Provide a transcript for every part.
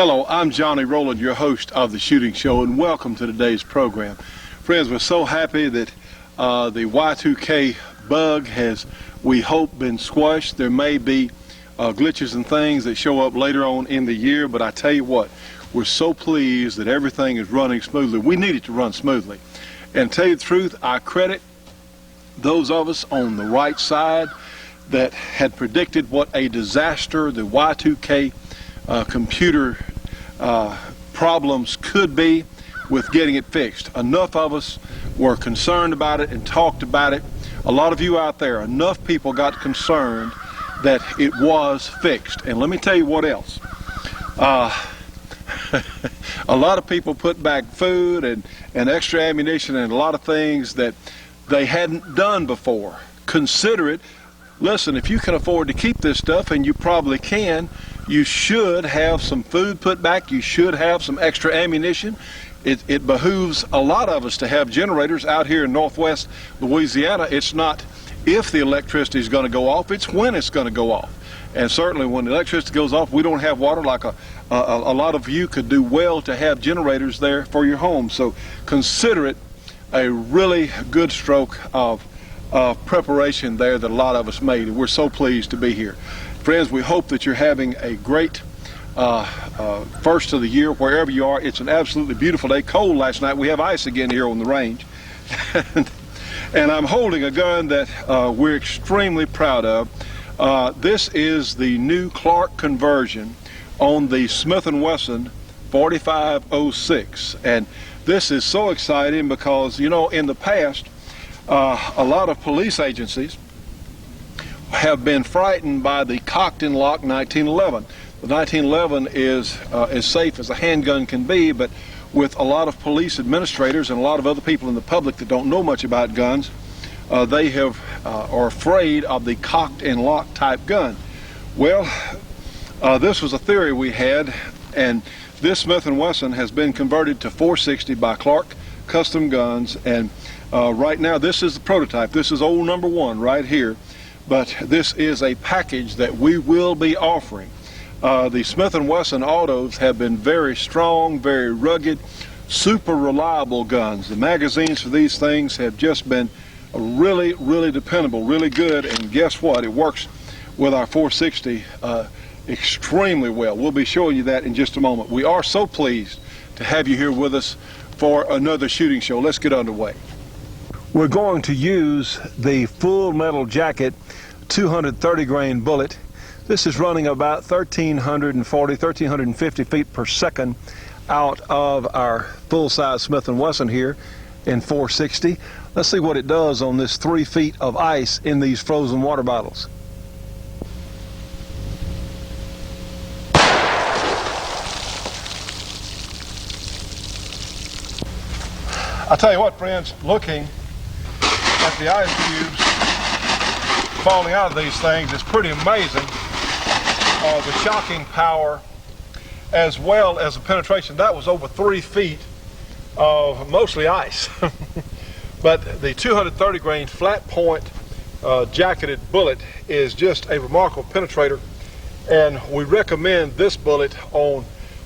Hello, I'm Johnny Rowland, your host of the Shooting Show, and welcome to today's program. Friends, we're so happy that the Y2K bug has, we hope, been squashed. There may be glitches and things that show up later on in the year, but I tell you what, we're so pleased that everything is running smoothly. We need it to run smoothly. And to tell you the truth, I credit those of us on the right side that had predicted what a disaster the Y2K computer problems could be with getting it fixed. Enough of us were concerned about it and talked about it. A lot of you out there, enough people got concerned that it was fixed. And let me tell you what else. A lot of people put back food and extra ammunition and a lot of things that they hadn't done before. Consider it. Listen, if you can afford to keep this stuff, and you probably can, you should have some food put back. You should have some extra ammunition. It behooves a lot of us to have generators out here in northwest Louisiana. It's not if the electricity is going to go off, it's when it's going to go off. And certainly when the electricity goes off, we don't have water like a lot of you could do well to have generators there for your home. So consider it a really good stroke of preparation there that a lot of us made, and we're so pleased to be here. Friends, we hope that you're having a great first of the year wherever you are. It's an absolutely beautiful day. Cold last night. We have ice again here on the range. And I'm holding a gun that we're extremely proud of. This is the new Clark conversion on the Smith & Wesson 4506, and this is so exciting because, you know, in the past a lot of police agencies have been frightened by the cocked and locked 1911. The 1911 is as safe as a handgun can be, but with a lot of police administrators and a lot of other people in the public that don't know much about guns, they are afraid of the cocked and locked type gun. Well, this was a theory we had, and this Smith & Wesson has been converted to 460 by Clark Custom Guns, and right now this is the prototype. This is old number one right here, but this is a package that we will be offering. The Smith & Wesson autos have been very strong, very rugged, super reliable guns. The magazines for these things have just been really, really dependable, really good, and guess what? It works with our 460 extremely well. We'll be showing you that in just a moment. We are so pleased to have you here with us for another shooting show. Let's get underway. We're going to use the full metal jacket 230 grain bullet. This is running about 1,350 feet per second out of our full-size Smith & Wesson here in 460. Let's see what it does on this 3 feet of ice in these frozen water bottles. I tell you what, friends, looking at the ice cubes falling out of these things is pretty amazing. The shocking power as well as the penetration. That was over 3 feet of mostly ice. But the 230 grain flat point jacketed bullet is just a remarkable penetrator, and we recommend this bullet on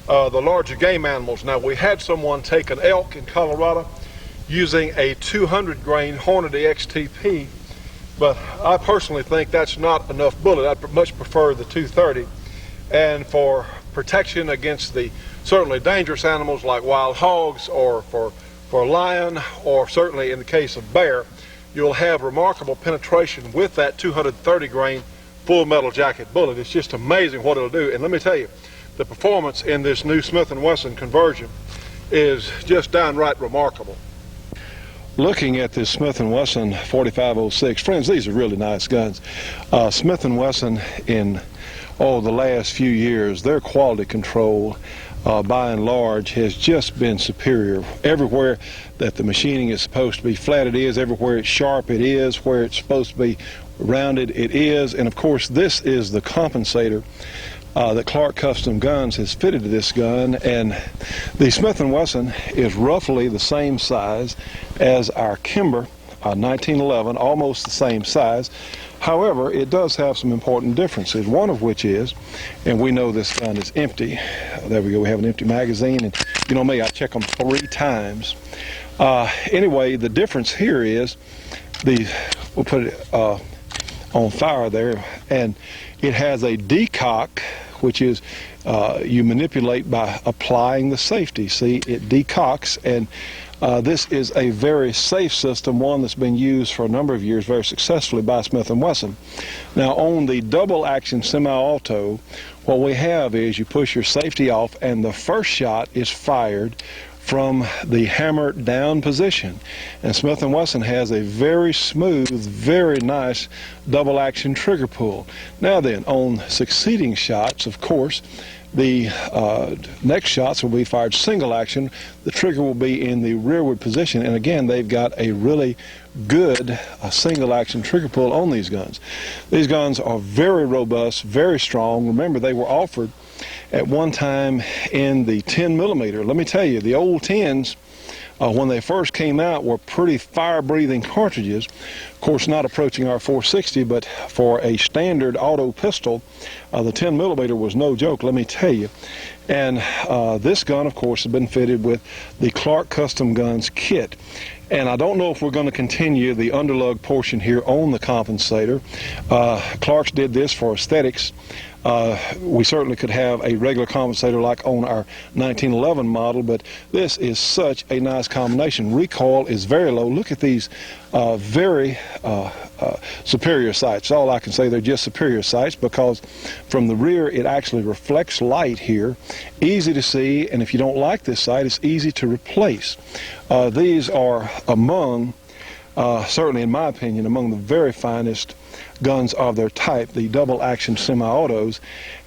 the larger game animals. Now, we had someone take an elk in Colorado using a 200 grain Hornady XTP, but I personally think that's not enough bullet. I'd much prefer the 230. And for protection against the certainly dangerous animals like wild hogs, or for lion, or certainly in the case of bear, you'll have remarkable penetration with that 230 grain full metal jacket bullet. It's just amazing what it'll do. And let me tell you, the performance in this new Smith & Wesson conversion is just downright remarkable. Looking at this Smith & Wesson 4506, friends, these are really nice guns. Smith & Wesson in the last few years, their quality control by and large has just been superior. Everywhere that the machining is supposed to be flat, it is. Everywhere it's sharp, it is. Where it's supposed to be rounded, it is. And of course, this is the compensator that Clark Custom Guns has fitted to this gun, and the Smith & Wesson is roughly the same size as our Kimber 1911, almost the same size. However, it does have some important differences, one of which is, and we know this gun is empty. There we go, we have an empty magazine, and you know me, I check them 3 times. Anyway, the difference here is, we'll put it on fire there, and it has a decock, which is you manipulate by applying the safety. See, it decocks, and this is a very safe system, one that's been used for a number of years very successfully by Smith & Wesson. Now, on the double action semi-auto, what we have is you push your safety off, and the first shot is fired from the hammer down position. And Smith & Wesson has a very smooth, very nice double action trigger pull. Now then, on succeeding shots, of course, the next shots will be fired single action. The trigger will be in the rearward position, and again, they've got a really good single action trigger pull on these guns. These guns are very robust, very strong. Remember, they were offered at one time in the 10 millimeter. Let me tell you, the old 10s, when they first came out, were pretty fire-breathing cartridges. Of course, not approaching our 460, but for a standard auto pistol, the 10 millimeter was no joke, let me tell you. And this gun, of course, has been fitted with the Clark Custom Guns kit. And I don't know if we're going to continue the underlug portion here on the compensator. Clark's did this for aesthetics. We certainly could have a regular compensator like on our 1911 model, but this is such a nice combination. Recoil is very low. Look at these very superior sights. All I can say, they're just superior sights, because from the rear it actually reflects light here. Easy to see, and if you don't like this sight, it's easy to replace. These are among, certainly in my opinion, among the very finest guns of their type, the double action semi-autos,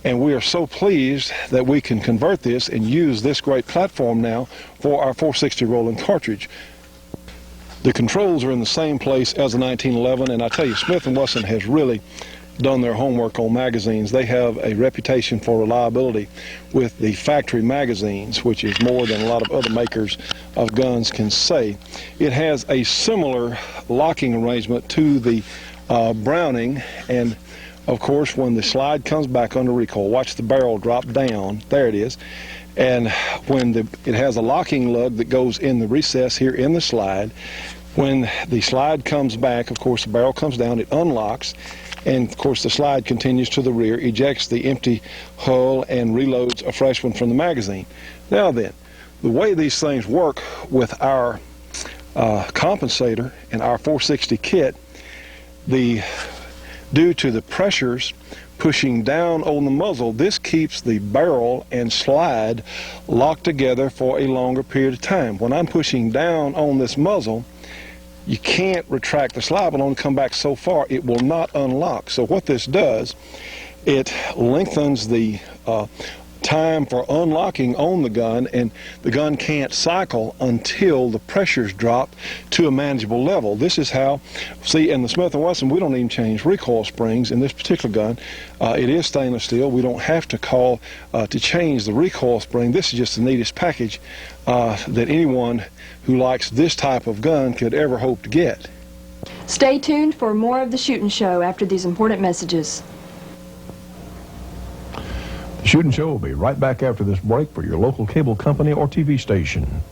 and we are so pleased that we can convert this and use this great platform now for our 460 Rowland cartridge. The controls are in the same place as the 1911, and I tell you, Smith & Wesson has really done their homework on magazines. They have a reputation for reliability with the factory magazines, which is more than a lot of other makers of guns can say. It has a similar locking arrangement to the Browning, and of course when the slide comes back under recoil, watch the barrel drop down, there it is, and when it has a locking lug that goes in the recess here in the slide. When the slide comes back, of course the barrel comes down, it unlocks, and of course the slide continues to the rear, ejects the empty hull, and reloads a fresh one from the magazine. Now then, the way these things work with our compensator and our 460 kit, due to the pressures pushing down on the muzzle, this keeps the barrel and slide locked together for a longer period of time. When I'm pushing down on this muzzle, you can't retract the slide, but only come back so far. It will not unlock. So what this does, it lengthens the time for unlocking on the gun, and the gun can't cycle until the pressures drop to a manageable level. This is how, see, in the Smith & Wesson, we don't even change recoil springs in this particular gun. It is stainless steel. We don't have to call to change the recoil spring. This is just the neatest package that anyone who likes this type of gun could ever hope to get. Stay tuned for more of the Shootin' Show after these important messages. The Shootin' Show will be right back after this break for your local cable company or TV station.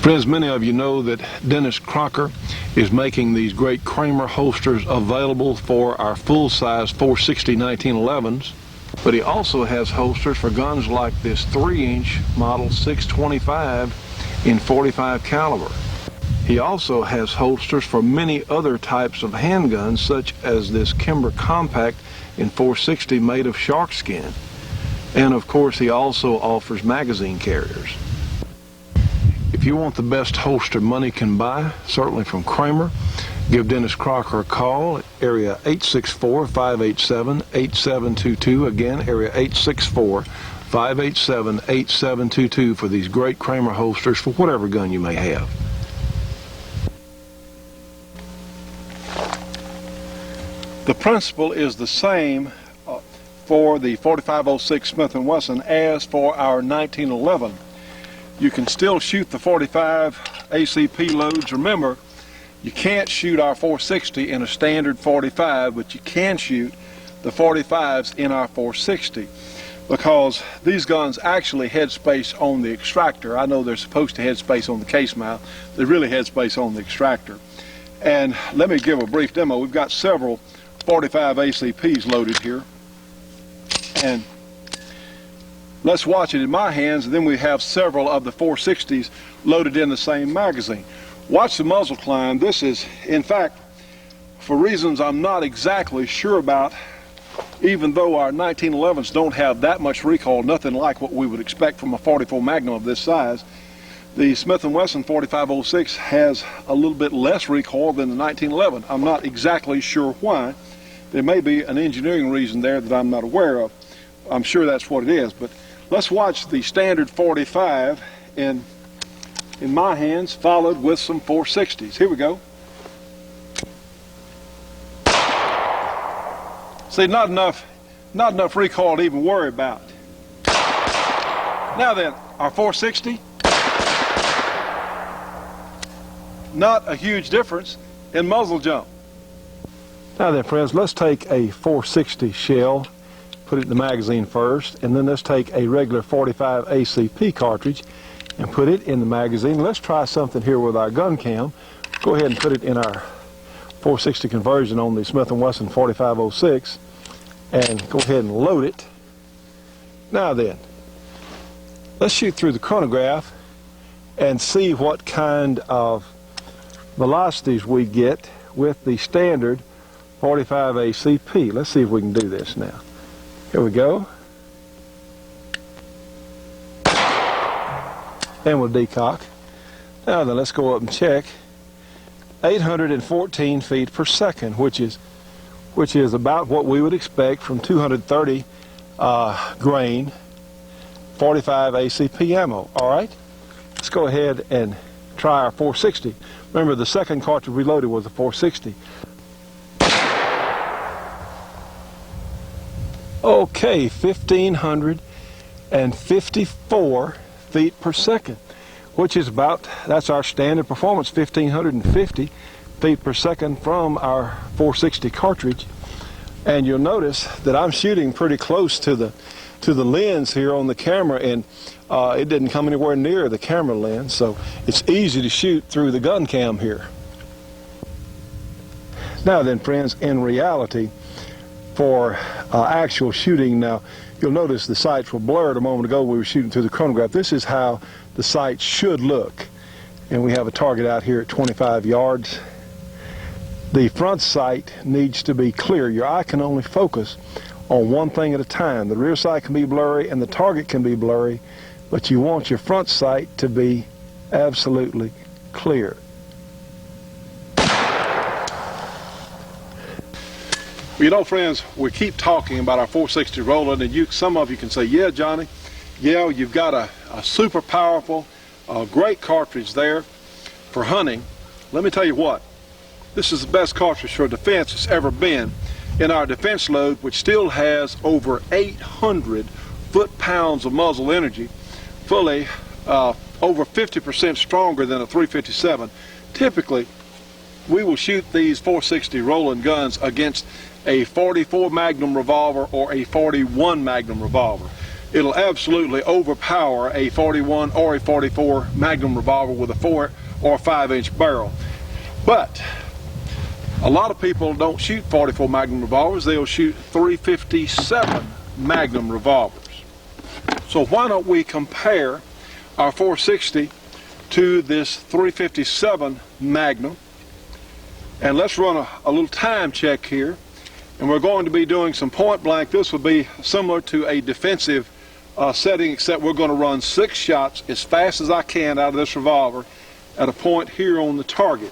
Friends, many of you know that Dennis Crocker is making these great Kramer holsters available for our full-size 460 1911s. But he also has holsters for guns like this 3-inch model 625 in .45 caliber. He also has holsters for many other types of handguns, such as this Kimber Compact in .460 made of shark skin. And of course, he also offers magazine carriers. If you want the best holster money can buy, certainly from Kramer, give Dennis Crocker a call at area 864-587-8722. Again, area 864-587-8722 for these great Kramer holsters for whatever gun you may have. The principle is the same for the 4506 Smith & Wesson as for our 1911. You can still shoot the 45 ACP loads. Remember, you can't shoot our 460 in a standard 45, but you can shoot the 45s in our 460 because these guns actually head space on the extractor. I know they're supposed to head space on the case mount. They really head space on the extractor. And let me give a brief demo. We've got several 45 ACPs loaded here. And let's watch it in my hands, and then we have several of the 460s loaded in the same magazine. Watch the muzzle climb. This is, in fact, for reasons I'm not exactly sure about, even though our 1911s don't have that much recoil, nothing like what we would expect from a 44 Magnum of this size, the Smith & Wesson 4506 has a little bit less recoil than the 1911. I'm not exactly sure why. There may be an engineering reason there that I'm not aware of. I'm sure that's what it is, but let's watch the standard 45 in my hands, followed with some 460s. Here we go. See, not enough recoil to even worry about. Now then, our 460, not a huge difference in muzzle jump. Now then, friends, let's take a 460 shell, put it in the magazine first, and then let's take a regular 45 ACP cartridge and put it in the magazine. Let's try something here with our gun cam. Go ahead and put it in our 460 conversion on the Smith & Wesson 4506 and go ahead and load it. Now then, let's shoot through the chronograph and see what kind of velocities we get with the standard 45 ACP. Let's see if we can do this now. Here we go. And we'll decock. Now then, let's go up and check. 814 feet per second, which is about what we would expect from 230 grain 45 ACP ammo. All right, let's go ahead and try our 460. Remember, the second cartridge we loaded was a 460. Okay, 1,554 feet per second, which is about, that's our standard performance, 1,550 feet per second from our 460 cartridge. And you'll notice that I'm shooting pretty close to the lens here on the camera, and it didn't come anywhere near the camera lens, so it's easy to shoot through the gun cam here. Now then, friends, in reality, for actual shooting, now you'll notice the sights were blurred a moment ago. We were shooting through the chronograph. This is how the sight should look, and we have a target out here at 25 yards. The front sight needs to be clear. Your eye can only focus on one thing at a time. The rear sight can be blurry and the target can be blurry, but you want your front sight to be absolutely clear. Well, you know, friends, we keep talking about our 460 Rowland, and some of you can say, yeah, Johnny, yeah, you've got a super powerful, great cartridge there for hunting. Let me tell you what, this is the best cartridge for defense it's ever been. In our defense load, which still has over 800 foot-pounds of muzzle energy, fully over 50% stronger than a 357. Typically, we will shoot these 460 Rowland guns against a 44 Magnum revolver or a 41 Magnum revolver. It'll absolutely overpower a 41 or a 44 Magnum revolver with a 4 or 5-inch barrel. But a lot of people don't shoot 44 Magnum revolvers. They'll shoot 357 Magnum revolvers. So why don't we compare our 460 to this 357 Magnum, and let's run a little time check here, and we're going to be doing some point blank. This will be similar to a defensive setting, except we're going to run 6 shots as fast as I can out of this revolver at a point here on the target,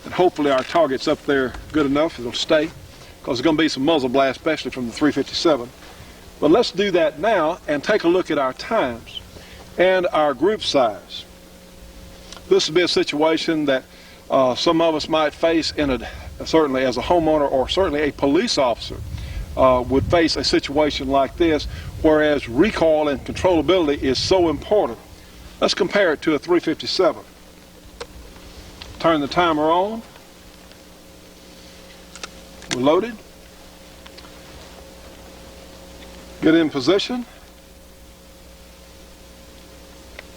and hopefully our target's up there good enough it'll stay, because there's going to be some muzzle blast, especially from the 357. But let's do that now and take a look at our times and our group size. This would be a situation that some of us might face certainly as a homeowner, or certainly a police officer would face a situation like this, whereas recoil and controllability is so important. Let's compare it to a 357. Turn the timer on. We're loaded. Get in position.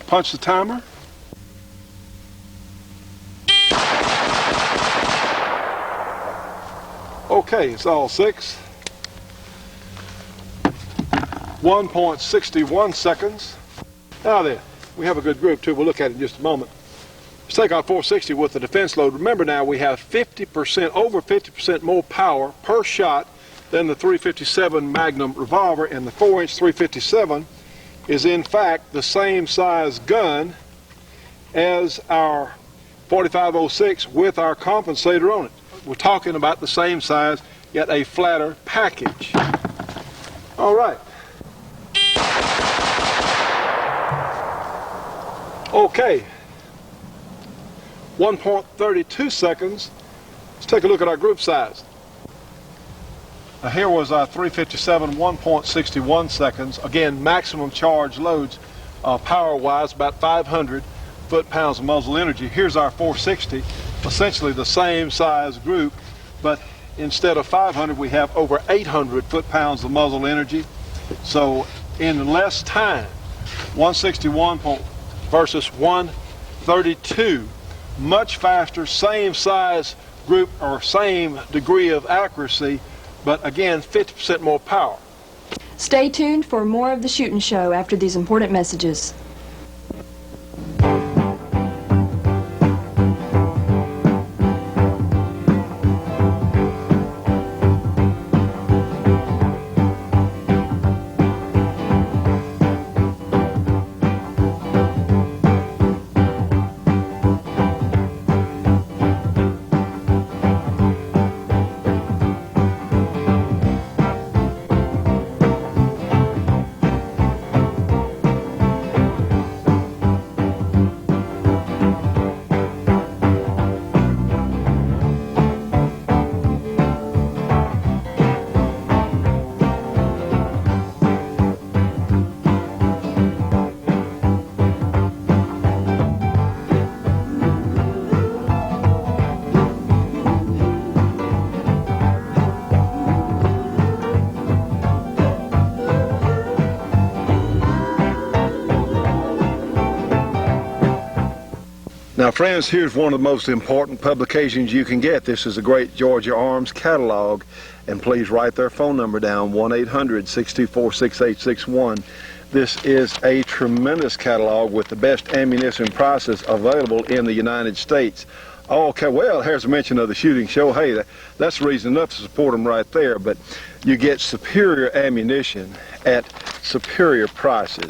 Punch the timer. Okay, it's all 6. 1.61 seconds. Now then, we have a good group too. We'll look at it in just a moment. Let's take our 460 with the defense load. Remember now, we have 50%, over 50% more power per shot than the 357 Magnum revolver, and the 4-inch 357 is in fact the same size gun as our 4506 with our compensator on it. We're talking about the same size, yet a flatter package. All right. Okay. 1.32 seconds. Let's take a look at our group size. Now here was our 357, 1.61 seconds. Again, maximum charge loads, power-wise, about 500 foot-pounds of muzzle energy. Here's our 460, essentially the same size group, but instead of 500, we have over 800 foot-pounds of muzzle energy. So in less time, 161 versus 132, much faster, same size group or same degree of accuracy, but again, 50% more power. Stay tuned for more of the Shootin' Show after these important messages. Now friends, here's one of the most important publications you can get. This is a great Georgia Arms catalog, and please write their phone number down, 1-800-624-6861. This is a tremendous catalog with the best ammunition prices available in the United States. Okay, well, here's a mention of the Shooting Show. Hey, that's reason enough to support them right there, but you get superior ammunition at superior prices.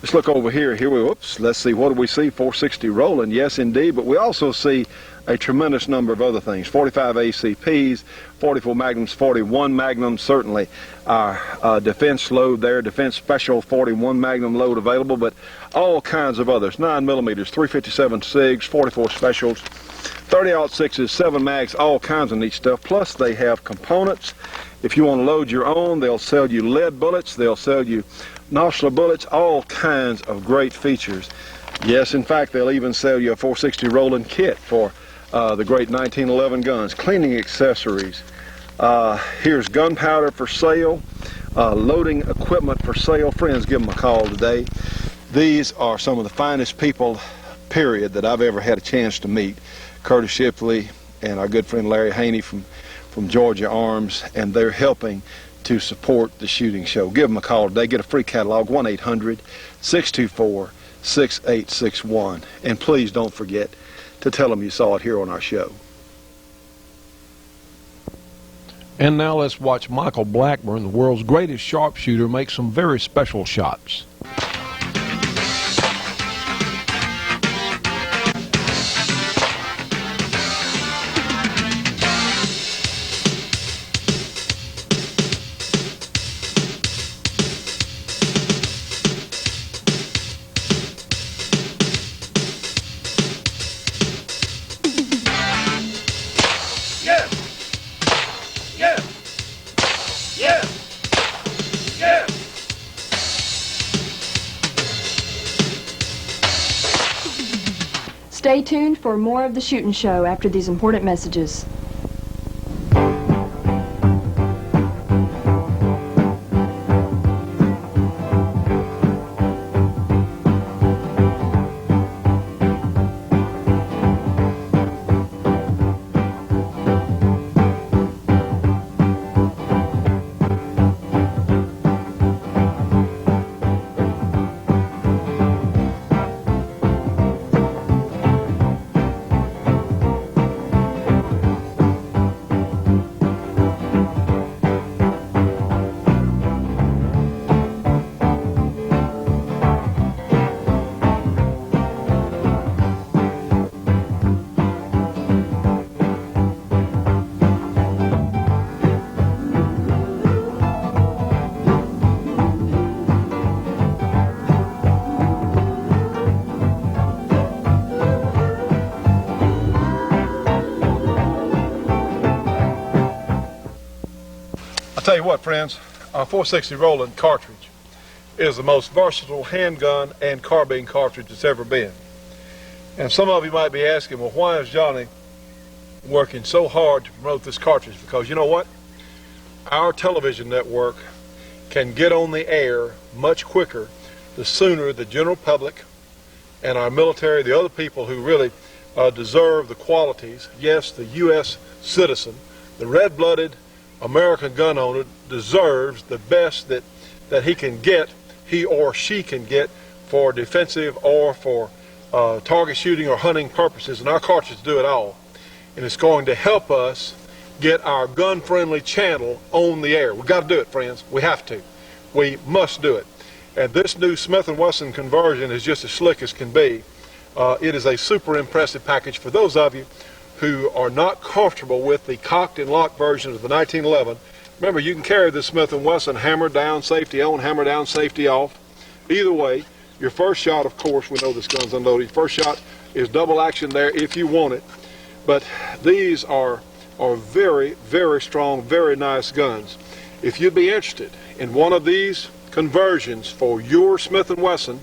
Let's look over here. Let's see, what do we see? 460 Rowland, yes indeed, but we also see a tremendous number of other things. 45 ACPs, 44 Magnums, 41 Magnums, certainly our defense load there, defense special 41 Magnum load available, but all kinds of others. 9mm, 357 SIGs, 44 specials, 30-06s, 7 mags, all kinds of neat stuff. Plus they have components. If you want to load your own, they'll sell you lead bullets, they'll sell you nostril bullets, all kinds of great features. Yes, in fact, they'll even sell you a 460 Rowland kit for the great 1911 guns, cleaning accessories. Here's gunpowder for sale, loading equipment for sale. Friends, give them a call today. These are some of the finest people, period, that I've ever had a chance to meet. Curtis Shipley and our good friend Larry Haney from Georgia Arms, and they're helping to support the shooting show. Give them a call today. Get a free catalog, 1-800-624-6861. And please don't forget to tell them you saw it here on our show. And now let's watch Michael Blackburn, the world's greatest sharpshooter, make some very special shots. Stay tuned for more of the Shootin' Show after these important messages. I'll tell you what, friends, our 460 Rowland cartridge is the most versatile handgun and carbine cartridge that's ever been. And some of you might be asking, well, why is Johnny working so hard to promote this cartridge? Because you know what? Our television network can get on the air much quicker the sooner the general public and our military, the other people who really deserve the qualities, yes, the U.S. citizen, the red-blooded American gun owner deserves the best that he can get, he or she can get for defensive or for target shooting or hunting purposes, and our cartridges do it all. And it's going to help us get our gun-friendly channel on the air. We've got to do it, friends. We have to. We must do it. And this new Smith & Wesson conversion is just as slick as can be. It is a super impressive package for those of you who are not comfortable with the cocked and locked version of the 1911. Remember, you can carry the Smith & Wesson hammer down, safety on, hammer down, safety off. Either way, your first shot, of course, we know this gun's unloaded. First shot is double action there if you want it. But these are very, very strong, very nice guns. If you'd be interested in one of these conversions for your Smith & Wesson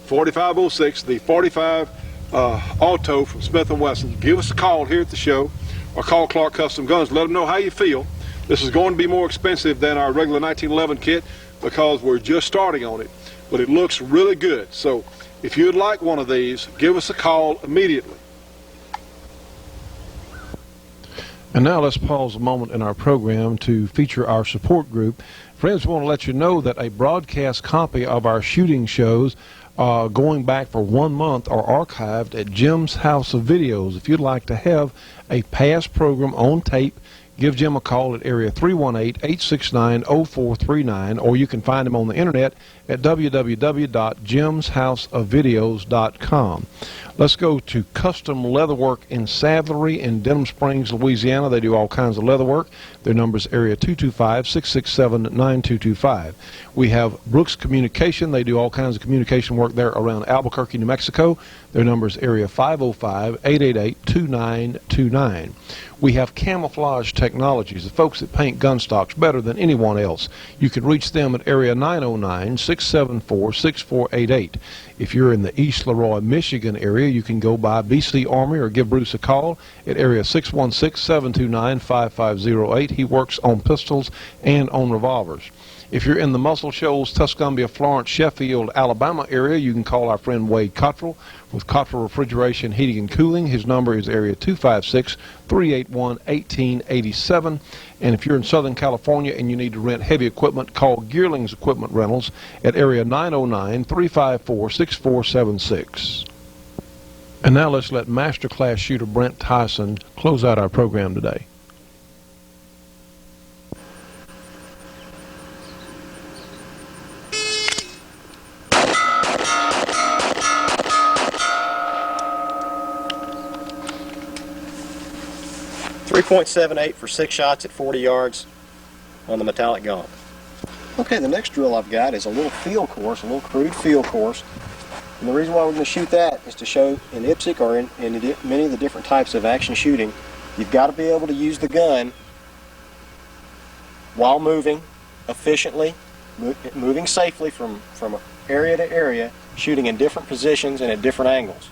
4506, the 45 Auto from Smith & Wesson, give us a call here at the show or call Clark Custom Guns. Let them know how you feel. This is going to be more expensive than our regular 1911 kit because we're just starting on it, but it looks really good. So if you'd like one of these, give us a call immediately. And now let's pause a moment in our program to feature our support group. Friends, we want to let you know that a broadcast copy of our shooting shows going back for 1 month are archived at Jim's House of Videos. If you'd like to have a past program on tape, give Jim a call at area 318-869-0439, or you can find him on the internet at www.jimshouseofvideos.com. Let's go to Custom Leatherwork in Saddlery in Denham Springs, Louisiana. They do all kinds of leatherwork. Their number is area 225-667-9225. We have Brooks Communication. They do all kinds of communication work there around Albuquerque, New Mexico. Their number is area 505-888-2929. We have Camouflage Technologies, the folks that paint gun stocks better than anyone else. You can reach them at area 909-674-6488. If you're in the East Leroy, Michigan area, you can go by BC Armory or give Bruce a call at area 616-729-5508. He works on pistols and on revolvers. If you're in the Muscle Shoals, Tuscumbia, Florence, Sheffield, Alabama area, you can call our friend Wade Cottrell with Cottrell Refrigeration, Heating, and Cooling. His number is area 256-381-1887. And if you're in Southern California and you need to rent heavy equipment, call Gearlings Equipment Rentals at area 909-354-6476. And now let's let Masterclass shooter Brent Tyson close out our program today. .78 for 6 shots at 40 yards on the metallic gong. Okay, the next drill I've got is a little field course, a little crude field course. And the reason why we're going to shoot that is to show in IPSC or in many of the different types of action shooting, you've got to be able to use the gun while moving efficiently, moving safely from area to area, shooting in different positions and at different angles.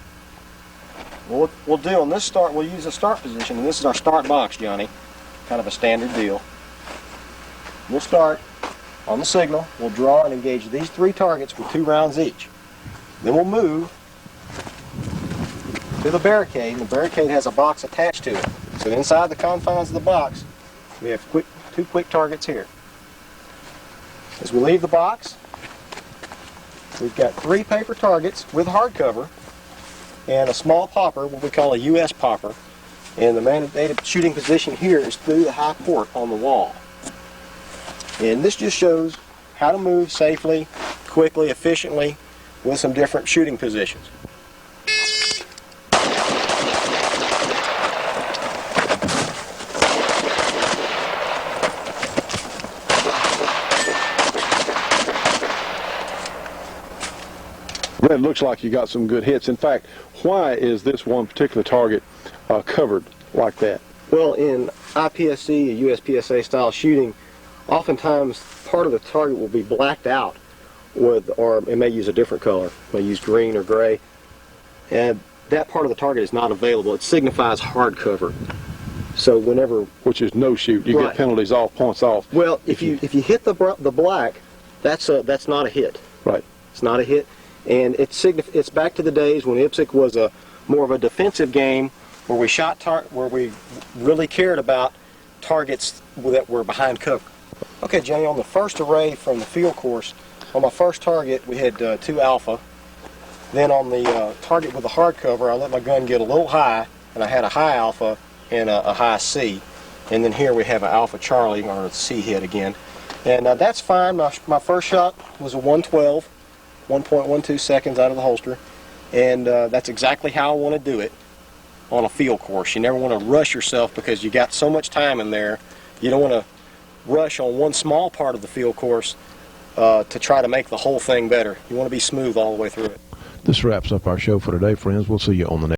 What we'll do on this start, we'll use a start position, and this is our start box, Johnny. Kind of a standard deal. We'll start on the signal. We'll draw and engage these 3 targets with 2 rounds each. Then we'll move to the barricade, and the barricade has a box attached to it. So inside the confines of the box, we have 2 quick targets here. As we leave the box, we've got 3 paper targets with hardcover and a small popper, what we call a US popper. And the mandated shooting position here is through the high port on the wall. And this just shows how to move safely, quickly, efficiently with some different shooting positions. It looks like you got some good hits. In fact, why is this one particular target covered like that? Well, in IPSC, USPSA style shooting, oftentimes part of the target will be blacked out with, or it may use a different color. It may use green or gray. And that part of the target is not available. It signifies hard cover. So whenever... Which is no shoot. You get penalties off, points off. Well, if you hit the black, that's not a hit. Right. It's not a hit. And it's back to the days when IPSC was more of a defensive game, where we where we really cared about targets that were behind cover. Okay, Johnny, on the first array from the field course, on my first target we had 2 alpha. Then on the target with the hard cover, I let my gun get a little high, and I had a high alpha and a high C. And then here we have an alpha Charlie, or a C hit again. And that's fine. My first shot was a 112. 1.12 seconds out of the holster, and that's exactly how I want to do it on a field course. You never want to rush yourself because you got so much time in there. You don't want to rush on one small part of the field course to try to make the whole thing better. You want to be smooth all the way through it. This wraps up our show for today, friends. We'll see you on the next.